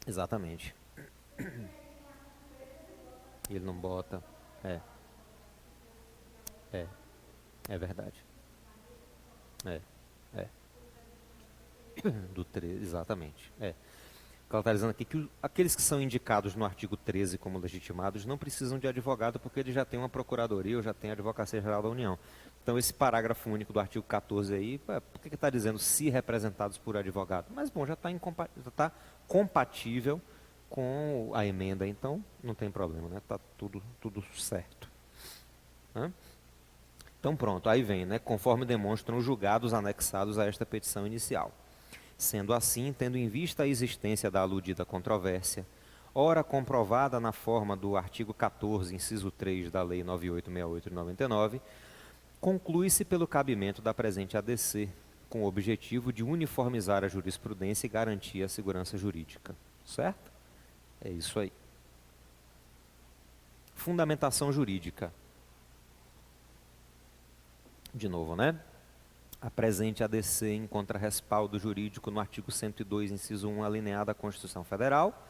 Exatamente. Ele não bota. É, é, é verdade. É, é. Do 13, exatamente. É. O que ela está dizendo aqui é que aqueles que são indicados no artigo 13 como legitimados não precisam de advogado porque eles já têm uma procuradoria ou já têm a Advocacia Geral da União. Então, esse parágrafo único do artigo 14 aí, por que está dizendo se representados por advogado? Mas, bom, já está compatível com a emenda, então não tem problema, né? Está tudo certo. Hã? Então, pronto, aí vem, né? Conforme demonstram os julgados anexados a esta petição inicial. Sendo assim, tendo em vista a existência da aludida controvérsia, ora comprovada na forma do artigo 14, inciso 3 da Lei 9868 de 99, conclui-se pelo cabimento da presente ADC, com o objetivo de uniformizar a jurisprudência e garantir a segurança jurídica. Certo? É isso aí. Fundamentação jurídica. De novo, né? A presente ADC encontra respaldo jurídico no artigo 102, inciso 1, alineado à Constituição Federal,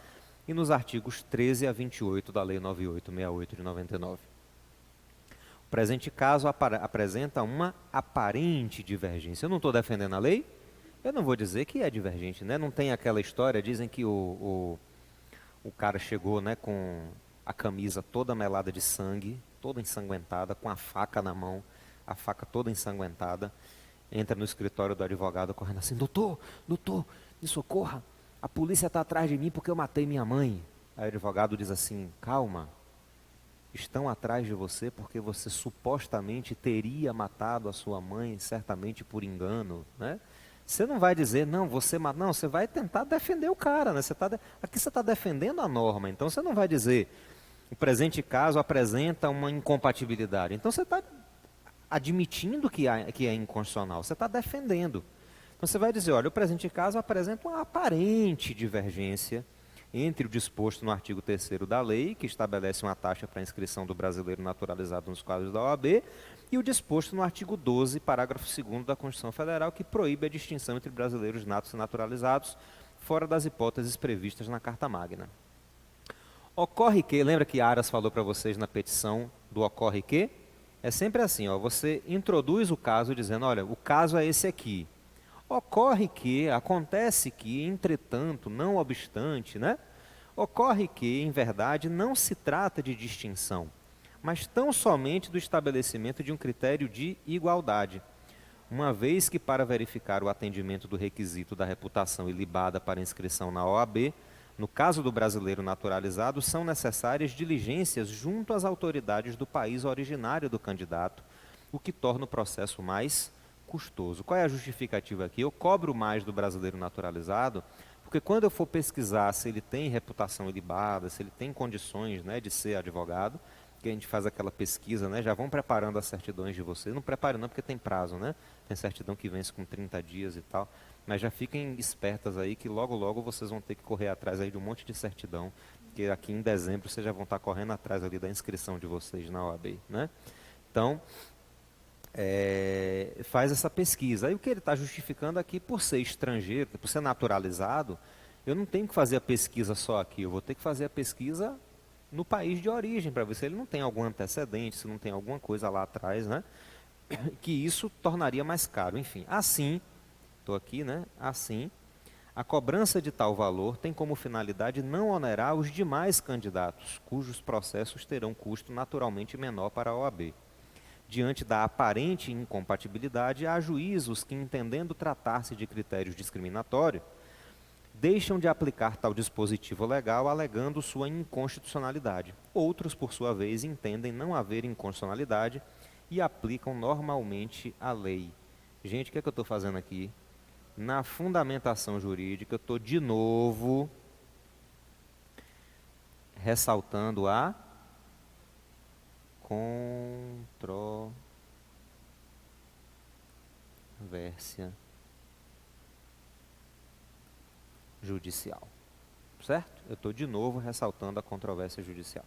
e nos artigos 13 a 28 da Lei 9868 de 99. O presente caso apresenta uma aparente divergência. Eu não estou defendendo a lei, eu não vou dizer que é divergente, né? Não tem aquela história, dizem que o cara chegou, né, com a camisa toda melada de sangue, toda ensanguentada, com a faca na mão, a faca toda ensanguentada, entra no escritório do advogado correndo assim: doutor, me socorra, a polícia está atrás de mim porque eu matei minha mãe. Aí o advogado diz assim: calma, estão atrás de você porque você supostamente teria matado a sua mãe, certamente por engano, né? Você não vai dizer, não, você matou, não, você vai tentar defender o cara, né? Aqui você está defendendo a norma, então você não vai dizer, o presente caso apresenta uma incompatibilidade. Então você está admitindo que é inconstitucional, você está defendendo. Então você vai dizer, olha, o presente caso apresenta uma aparente divergência entre o disposto no artigo 3º da lei, que estabelece uma taxa para a inscrição do brasileiro naturalizado nos quadros da OAB, e o disposto no artigo 12, parágrafo 2º da Constituição Federal, que proíbe a distinção entre brasileiros natos e naturalizados, fora das hipóteses previstas na Carta Magna. Ocorre que, lembra que Aras falou para vocês na petição do ocorre que? É sempre assim, ó, você introduz o caso dizendo, olha, o caso é esse aqui. Ocorre que, acontece que, entretanto, não obstante, né? Ocorre que, em verdade, não se trata de distinção, mas tão somente do estabelecimento de um critério de igualdade, uma vez que, para verificar o atendimento do requisito da reputação ilibada para inscrição na OAB, no caso do brasileiro naturalizado, são necessárias diligências junto às autoridades do país originário do candidato, o que torna o processo mais custoso. Qual é a justificativa aqui? Eu cobro mais do brasileiro naturalizado, porque quando eu for pesquisar se ele tem reputação ilibada, se ele tem condições, né, de ser advogado, que a gente faz aquela pesquisa, né, já vão preparando as certidões de vocês. Não prepare não, porque tem prazo, né? Tem certidão que vence com 30 dias e tal. Mas já fiquem espertas aí que logo, logo vocês vão ter que correr atrás aí de um monte de certidão, que aqui em dezembro vocês já vão estar correndo atrás ali da inscrição de vocês na OAB, né? Então, faz essa pesquisa. Aí o que ele está justificando aqui, por ser estrangeiro, por ser naturalizado, eu não tenho que fazer a pesquisa só aqui, eu vou ter que fazer a pesquisa no país de origem, para ver se ele não tem algum antecedente, se não tem alguma coisa lá atrás, né? Que isso tornaria mais caro. Enfim, assim, estou aqui, né? Assim, a cobrança de tal valor tem como finalidade não onerar os demais candidatos, cujos processos terão custo naturalmente menor para a OAB. Diante da aparente incompatibilidade, há juízos que, entendendo tratar-se de critérios discriminatórios, deixam de aplicar tal dispositivo legal, alegando sua inconstitucionalidade. Outros, por sua vez, entendem não haver inconstitucionalidade e aplicam normalmente a lei. Gente, o que é que eu estou fazendo aqui? Na fundamentação jurídica, eu estou de novo ressaltando a controvérsia judicial. Certo? Eu estou de novo ressaltando a controvérsia judicial.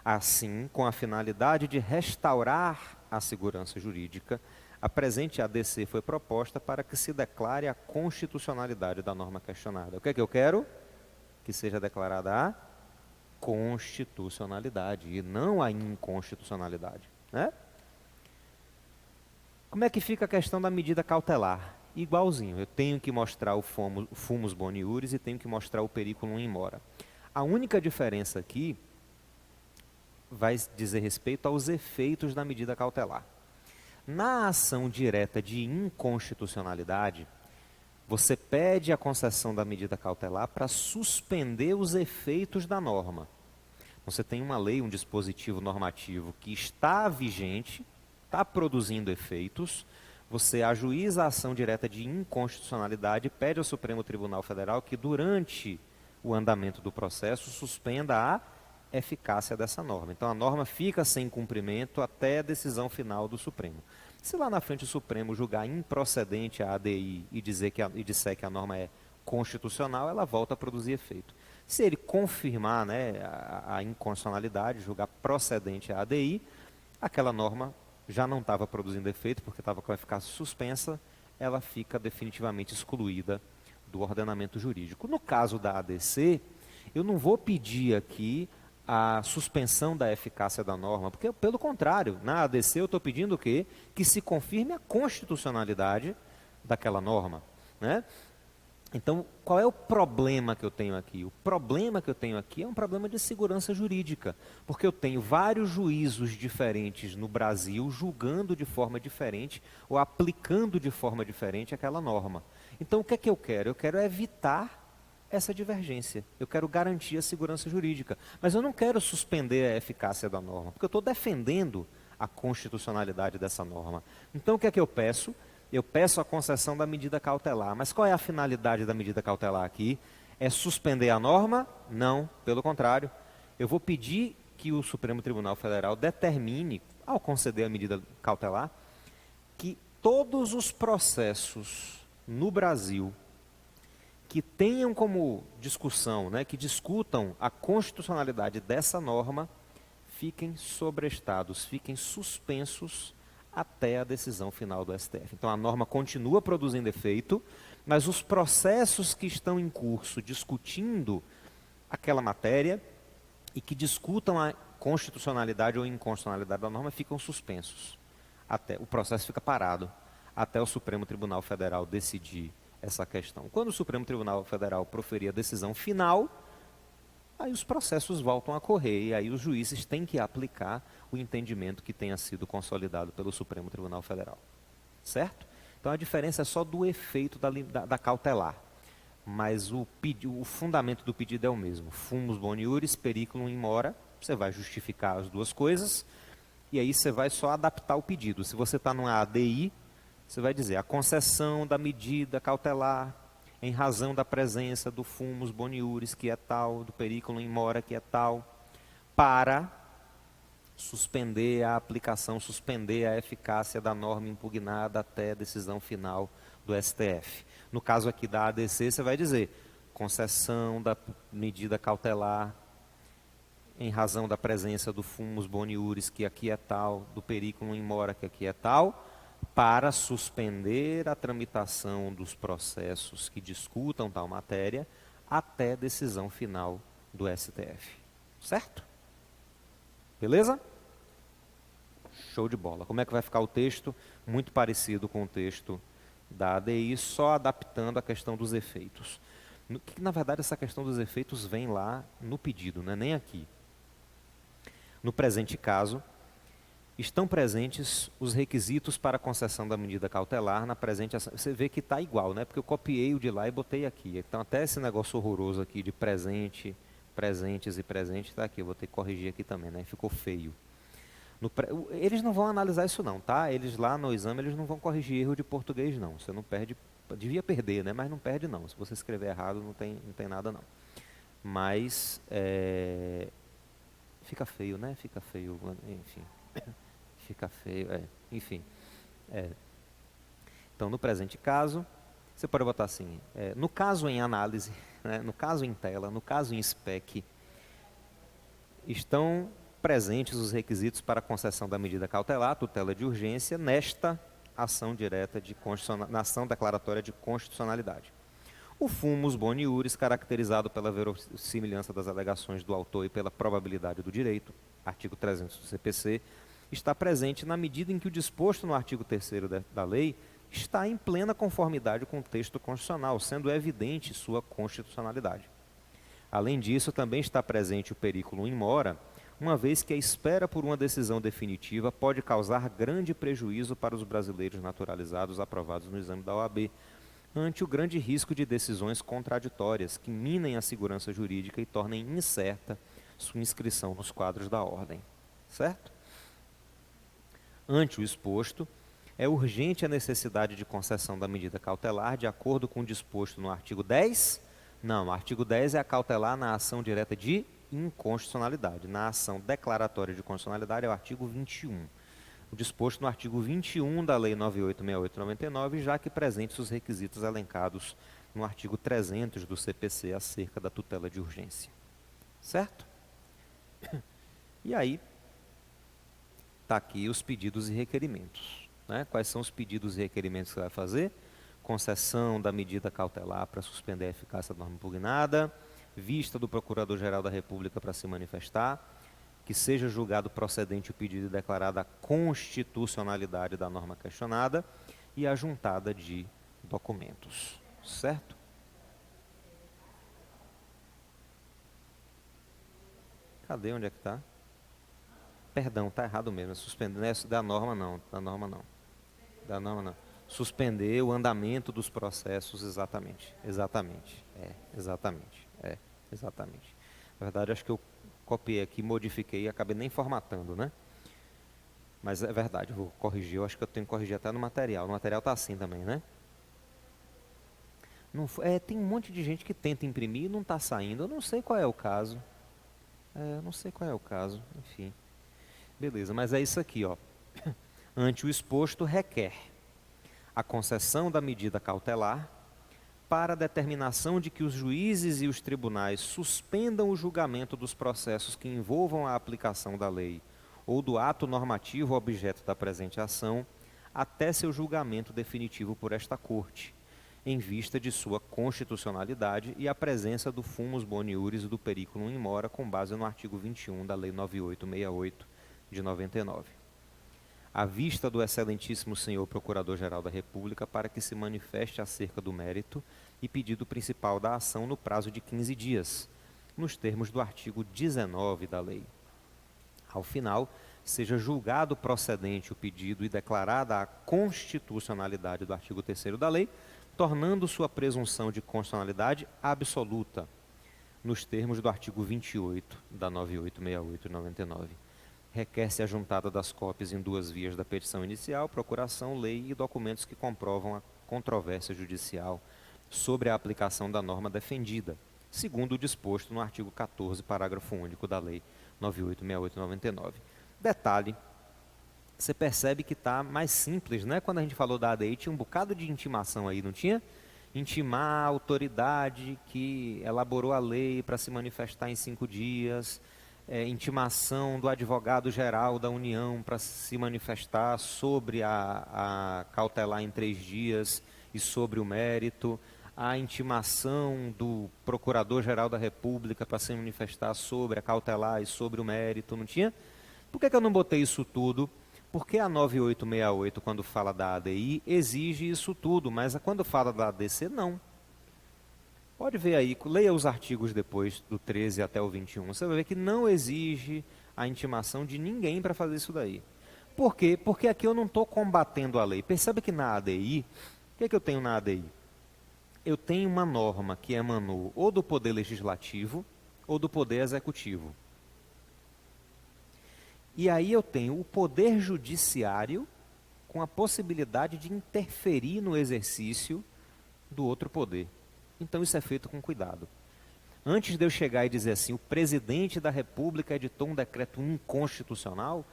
Assim, com a finalidade de restaurar a segurança jurídica, a presente ADC foi proposta para que se declare a constitucionalidade da norma questionada. O que é que eu quero? que seja declarada a constitucionalidade e não a inconstitucionalidade, né? Como é que fica a questão da medida cautelar? Igualzinho, eu tenho que mostrar o fumus boni iuris e tenho que mostrar o periculum in mora. A única diferença aqui vai dizer respeito aos efeitos da medida cautelar. Na ação direta de inconstitucionalidade, você pede a concessão da medida cautelar para suspender os efeitos da norma. Você tem uma lei, um dispositivo normativo que está vigente, está produzindo efeitos, você ajuiza a ação direta de inconstitucionalidade e pede ao Supremo Tribunal Federal que durante o andamento do processo suspenda a eficácia dessa norma. Então a norma fica sem cumprimento até a decisão final do Supremo. Se lá na frente o Supremo julgar improcedente a ADI e disser que a norma é constitucional, ela volta a produzir efeito. Se ele confirmar, né, a inconstitucionalidade, julgar procedente a ADI, aquela norma já não estava produzindo efeito, porque estava com a eficácia suspensa, ela fica definitivamente excluída do ordenamento jurídico. No caso da ADC, eu não vou pedir aqui a suspensão da eficácia da norma, porque, pelo contrário, na ADC eu estou pedindo o quê? Que se confirme a constitucionalidade daquela norma, né? Então, qual é o problema que eu tenho aqui? O problema que eu tenho aqui é um problema de segurança jurídica, porque eu tenho vários juízos diferentes no Brasil julgando de forma diferente ou aplicando de forma diferente aquela norma. Então, o que é que eu quero? Eu quero evitar essa divergência. Eu quero garantir a segurança jurídica, mas eu não quero suspender a eficácia da norma, porque eu estou defendendo a constitucionalidade dessa norma. Então, o que é que eu peço? Eu peço a concessão da medida cautelar. Mas qual é a finalidade da medida cautelar aqui? É suspender a norma? Não, pelo contrário. Eu vou pedir que o Supremo Tribunal Federal determine, ao conceder a medida cautelar, que todos os processos no Brasil que tenham como discussão, né, que discutam a constitucionalidade dessa norma, fiquem sobrestados, fiquem suspensos até a decisão final do STF. Então a norma continua produzindo efeito, mas os processos que estão em curso discutindo aquela matéria e que discutam a constitucionalidade ou inconstitucionalidade da norma ficam suspensos. O processo fica parado até o Supremo Tribunal Federal decidir essa questão. Quando o Supremo Tribunal Federal proferir a decisão final, aí os processos voltam a correr e aí os juízes têm que aplicar o entendimento que tenha sido consolidado pelo Supremo Tribunal Federal. Certo? Então a diferença é só do efeito da cautelar. Mas o fundamento do pedido é o mesmo. Fumus boni iuris, periculum in mora. Você vai justificar as duas coisas e aí você vai só adaptar o pedido. Se você está numa ADI, você vai dizer a concessão da medida cautelar em razão da presença do fumus boni iuris, que é tal, do periculum in mora, que é tal, para suspender a aplicação, suspender a eficácia da norma impugnada até a decisão final do STF. No caso aqui da ADC, você vai dizer concessão da medida cautelar em razão da presença do fumus boni iuris, que aqui é tal, do periculum in mora, que aqui é tal, para suspender a tramitação dos processos que discutam tal matéria até decisão final do STF. Certo? Beleza? Show de bola. Como é que vai ficar o texto? Muito parecido com o texto da ADI, só adaptando a questão dos efeitos. Na verdade, essa questão dos efeitos vem lá no pedido, não é nem aqui. No presente caso, estão presentes os requisitos para a concessão da medida cautelar na presente ação. Você vê que está igual, né? Porque eu copiei o de lá e botei aqui. Então, até esse negócio horroroso aqui de presente, presentes e presente está aqui. Eu vou ter que corrigir aqui também, né? Ficou feio. Eles não vão analisar isso não, tá? Eles lá no exame, eles não vão corrigir erro de português não. Você não perde, devia perder, né? Mas não perde não. Se você escrever errado, não tem nada não. Mas, fica feio, né? Fica feio, enfim. Fica feio, enfim. Então, no presente caso, você pode botar assim, no caso em análise, né, no caso em tela, no caso em spec, estão presentes os requisitos para a concessão da medida cautelar, tutela de urgência, nesta ação direta na ação declaratória de constitucionalidade. O fumus boni iuris, caracterizado pela verossimilhança das alegações do autor e pela probabilidade do direito, artigo 300 do CPC, está presente na medida em que o disposto no artigo 3º da lei está em plena conformidade com o texto constitucional, sendo evidente sua constitucionalidade. Além disso, também está presente o periculum in mora, uma vez que a espera por uma decisão definitiva pode causar grande prejuízo para os brasileiros naturalizados aprovados no exame da OAB, ante o grande risco de decisões contraditórias que minem a segurança jurídica e tornem incerta sua inscrição nos quadros da ordem. Certo? Ante o exposto, é urgente a necessidade de concessão da medida cautelar de acordo com o disposto no artigo 10? Não, o artigo 10 é a cautelar na ação direta de inconstitucionalidade. Na ação declaratória de constitucionalidade é o artigo 21. O disposto no artigo 21 da Lei 9868/99, já que presentes os requisitos elencados no artigo 300 do CPC acerca da tutela de urgência. Certo? E aí, está aqui os pedidos e requerimentos. Né? Quais são os pedidos e requerimentos que você vai fazer? Concessão da medida cautelar para suspender a eficácia da norma impugnada, vista do Procurador-Geral da República para se manifestar, que seja julgado procedente o pedido e declarada a constitucionalidade da norma questionada e a juntada de documentos. Certo? Cadê? Onde é que está? Perdão, está errado mesmo. Suspender, não é da norma não. Da norma não. Da norma não. Suspender o andamento dos processos, exatamente. Exatamente. Exatamente. Exatamente. Na verdade, acho que eu copiei aqui, modifiquei e acabei nem formatando, né? Mas é verdade, eu vou corrigir. Eu acho que eu tenho que corrigir até no material. No material está assim também, né? Não, tem um monte de gente que tenta imprimir e não está saindo. Eu não sei qual é o caso. Eu não sei qual é o caso. Enfim. Beleza, mas é isso aqui, ó. Ante o exposto, requer a concessão da medida cautelar para a determinação de que os juízes e os tribunais suspendam o julgamento dos processos que envolvam a aplicação da lei ou do ato normativo objeto da presente ação, até seu julgamento definitivo por esta Corte, em vista de sua constitucionalidade e a presença do fumus boni iuris e do periculum in mora, com base no artigo 21 da Lei 9868 de 99. À vista do excelentíssimo senhor Procurador-Geral da República, para que se manifeste acerca do mérito e pedido principal da ação no prazo de 15 dias, nos termos do artigo 19 da lei. Ao final, seja julgado procedente o pedido e declarada a constitucionalidade do artigo 3º da lei, tornando sua presunção de constitucionalidade absoluta, nos termos do artigo 28 da 9868 de 99. Requer-se a juntada das cópias em 2 vias da petição inicial, procuração, lei e documentos que comprovam a controvérsia judicial sobre a aplicação da norma defendida, segundo o disposto no artigo 14, parágrafo único da Lei 9868/99. Detalhe, você percebe que está mais simples, né? Quando a gente falou da ADI, tinha um bocado de intimação aí, não tinha? Intimar a autoridade que elaborou a lei para se manifestar em 5 dias, intimação do advogado-geral da União para se manifestar sobre a cautelar em 3 dias e sobre o mérito, a intimação do Procurador-Geral da República para se manifestar sobre a cautelar e sobre o mérito, não tinha? Por que eu não botei isso tudo? Porque a 9868, quando fala da ADI, exige isso tudo, mas quando fala da ADC, não. Pode ver aí, leia os artigos depois, do 13 até o 21, você vai ver que não exige a intimação de ninguém para fazer isso daí. Por quê? Porque aqui eu não estou combatendo a lei. Percebe que na ADI, o que é que eu tenho na ADI? Eu tenho uma norma que emanou ou do Poder Legislativo ou do Poder Executivo. E aí eu tenho o Poder Judiciário com a possibilidade de interferir no exercício do outro poder. Então isso é feito com cuidado. Antes de eu chegar e dizer assim, o presidente da República editou um decreto inconstitucional,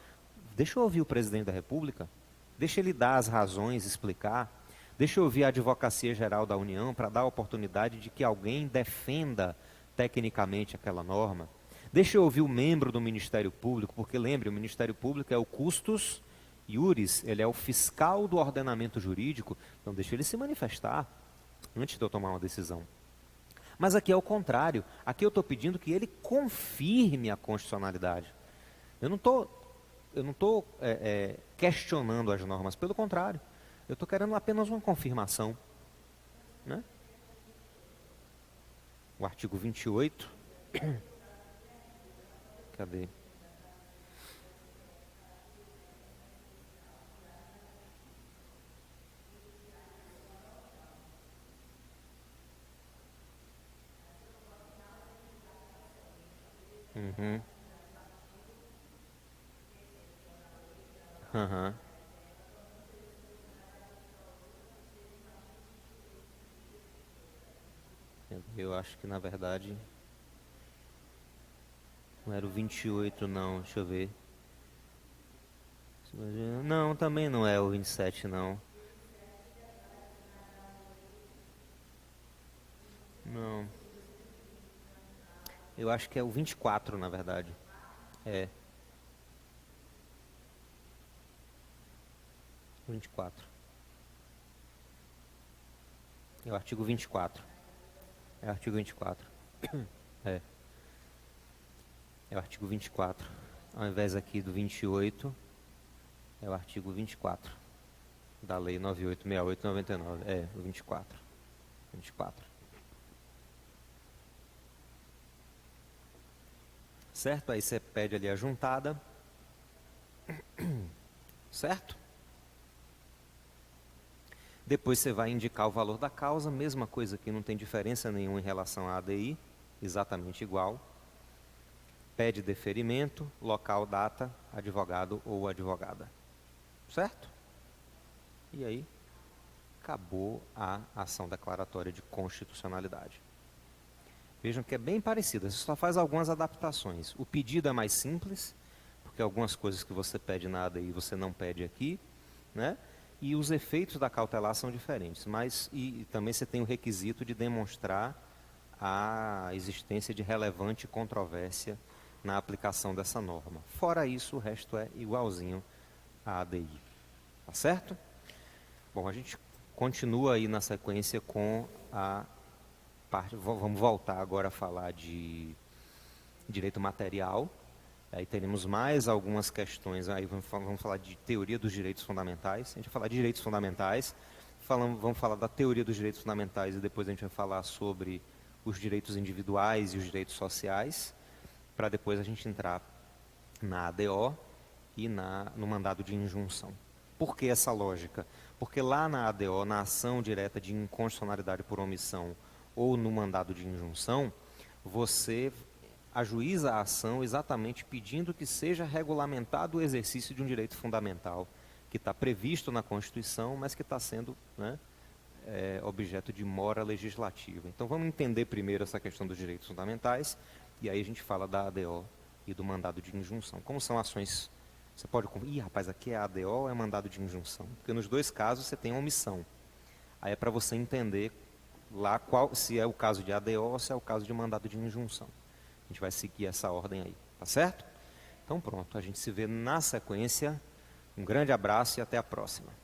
deixa eu ouvir o presidente da República, deixa ele dar as razões, explicar, deixa eu ouvir a Advocacia Geral da União para dar a oportunidade de que alguém defenda tecnicamente aquela norma. Deixa eu ouvir o membro do Ministério Público, porque lembre, o Ministério Público é o custos iuris, ele é o fiscal do ordenamento jurídico, então deixa ele se manifestar. antes de eu tomar uma decisão. Mas aqui é o contrário. Aqui eu estou pedindo que ele confirme a constitucionalidade. Eu não estou questionando as normas, pelo contrário. Eu estou querendo apenas uma confirmação. Né? O artigo 28. Cadê? Uhum. Aham. Eu acho que na verdade não era o 28 não, deixa eu ver. Não, também não é o 27 não. Não. Eu acho que é o 24 na verdade. É, 24. É o artigo 24. É o artigo 24. É, é o artigo 24. Ao invés aqui do 28, é o artigo 24 da Lei 9868/99. É, o 24. 24. Certo? Aí você pede ali a juntada. Certo? Depois você vai indicar o valor da causa, mesma coisa aqui, não tem diferença nenhuma em relação à ADI, exatamente igual. Pede deferimento, local, data, advogado ou advogada. Certo? E aí, acabou a ação declaratória de constitucionalidade. Vejam que é bem parecida, você só faz algumas adaptações. O pedido é mais simples, porque algumas coisas que você pede na ADI você não pede aqui, né? E os efeitos da cautelar são diferentes, mas e também você tem o requisito de demonstrar a existência de relevante controvérsia na aplicação dessa norma. Fora isso, o resto é igualzinho à ADI. Tá certo? Bom, a gente continua aí na sequência com a parte. Vamos voltar agora a falar de direito material. Aí teremos mais algumas questões, aí vamos falar de teoria dos direitos fundamentais. A gente vai falar de direitos fundamentais, vamos falar da teoria dos direitos fundamentais e depois a gente vai falar sobre os direitos individuais e os direitos sociais, para depois a gente entrar na ADO e no mandado de injunção. Por que essa lógica? Porque lá na ADO, na ação direta de inconstitucionalidade por omissão ou no mandado de injunção, você ajuiza a ação exatamente pedindo que seja regulamentado o exercício de um direito fundamental que está previsto na Constituição, mas que está sendo, né, objeto de mora legislativa. Então vamos entender primeiro essa questão dos direitos fundamentais e aí a gente fala da ADO e do mandado de injunção. Como são ações, você pode... Ih, rapaz, aqui é ADO ou é mandado de injunção? Porque nos dois casos você tem omissão. Aí é para você entender lá se é o caso de ADO ou se é o caso de mandado de injunção. A gente vai seguir essa ordem aí, tá certo? Então pronto, a gente se vê na sequência. Um grande abraço e até a próxima.